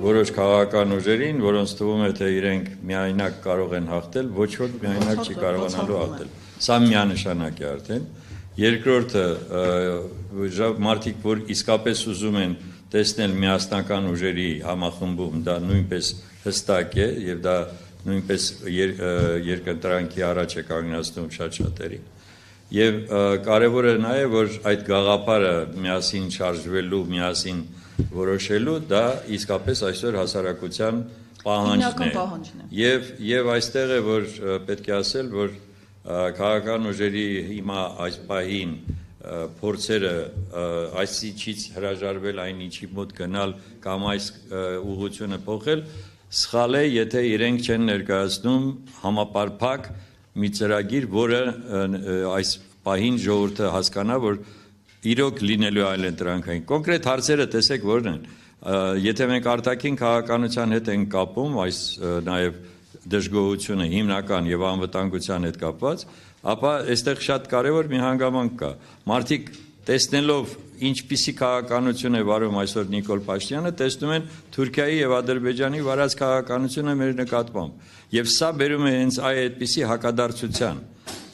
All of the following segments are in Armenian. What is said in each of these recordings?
որոշ քաղաքական ուժերին, որոնց թվում է թե իրենք միայնակ կարող են հաղթել, ոչ ոք միայնակ չի կարողանալու հաղթել։ Սա միանշանակ է արդեն։ Երկրորդը մարդիկ, որ իսկապես ուզում են տեսնել միասնական ուժերի համախմբում, դա նույնպես հստակ է եւ դա նույնպես երկընտրանքի առաջ է կանգնացնում շատ շատերի։ Եվ կարևորը նա է, որ այդ գաղափարը միասին շարժվելու, միասին որոշելու, դա իսկապես այսօր հասարակության պահանջն է։ Եվ այստեղ է, որ պետք է ասել, որ քաղաքական ուժերի հիմա այս պահին փորձերը այսիչից հրաժարվել այն ինչի մոտ գնալ կամ այս ուղղությունը փոխել, սխալ է, եթե իրենք չեն ներկայացնում համապարփակ մի ծրագիր, որը այս պահին ժողովուրդը հասկանա, որ իրոք լինելու այլընտրանքային։ Կոնկրետ հարցերը տեսեք որն են։ Եթե մենք արտաքին քաղաքականության հետ ենք կապում, այս նաև դժգոհությունը հիմնական եւ անվտանգության հետ կապված, ապա այստեղ շատ կարեւոր մի հանգամանք կա։ Մարդիկ տեսնելով ինչպիսի քաղաքականություն է վարում այսօր Նիկոլ Փաշինյանը, տեսնում են Թուրքիայի եւ Ադրբեջանի վարած քաղաքականությունը մեր նկատմամբ։ Եվ սա բերում է հենց այդպիսի հակադարձության։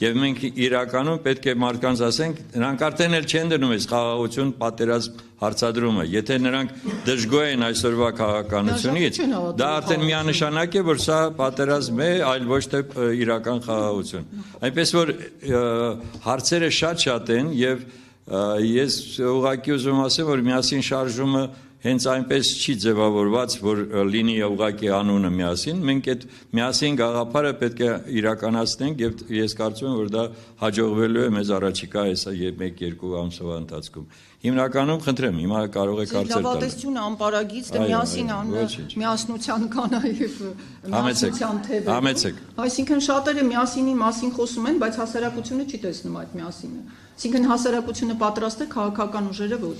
Եվ մենք իրականում պետք է մարդկանց ասենք, նրանք արդեն էլ չեն դնում այս խաղաղություն պատերազմ հարցադրումը։ Եթե նրանք դժգոհ են այսօրվա քաղաքականությունից, դա արդեն միանշանակ է, որ սա պատերազմ է, այլ ոչ թե իրական խաղաղություն։ Այնպես որ հարցերը շատ են եւ ես ուղղակի ուզում ասեմ, որ միասին շարժումը հենց այնպես չի ձևավորված, որ լինի ուղղակի անունը միասին, մենք այդ միասին գաղափարը պետք է իրականացնենք եւ ես կարծում եմ, որ դա հաջողվելու է մեզ առաջիկա այս 1-2 ամսվա ընթացքում։ Հիմնականում խնդրեմ, հիմա կարող եք հարցեր տալ։ Լավատեսությունը անպարագիծ, դե միասին միասնության կանա եւ միասնության թեվը։ Համեցեք։ Այսինքն շատերը միասինի մասին խոսում են, բայց հասարակությունը չի տեսնում այդ միասինը։ Այսինքն հասարակությունը պատրաստ է, քաղաքական ուժերը ոչ։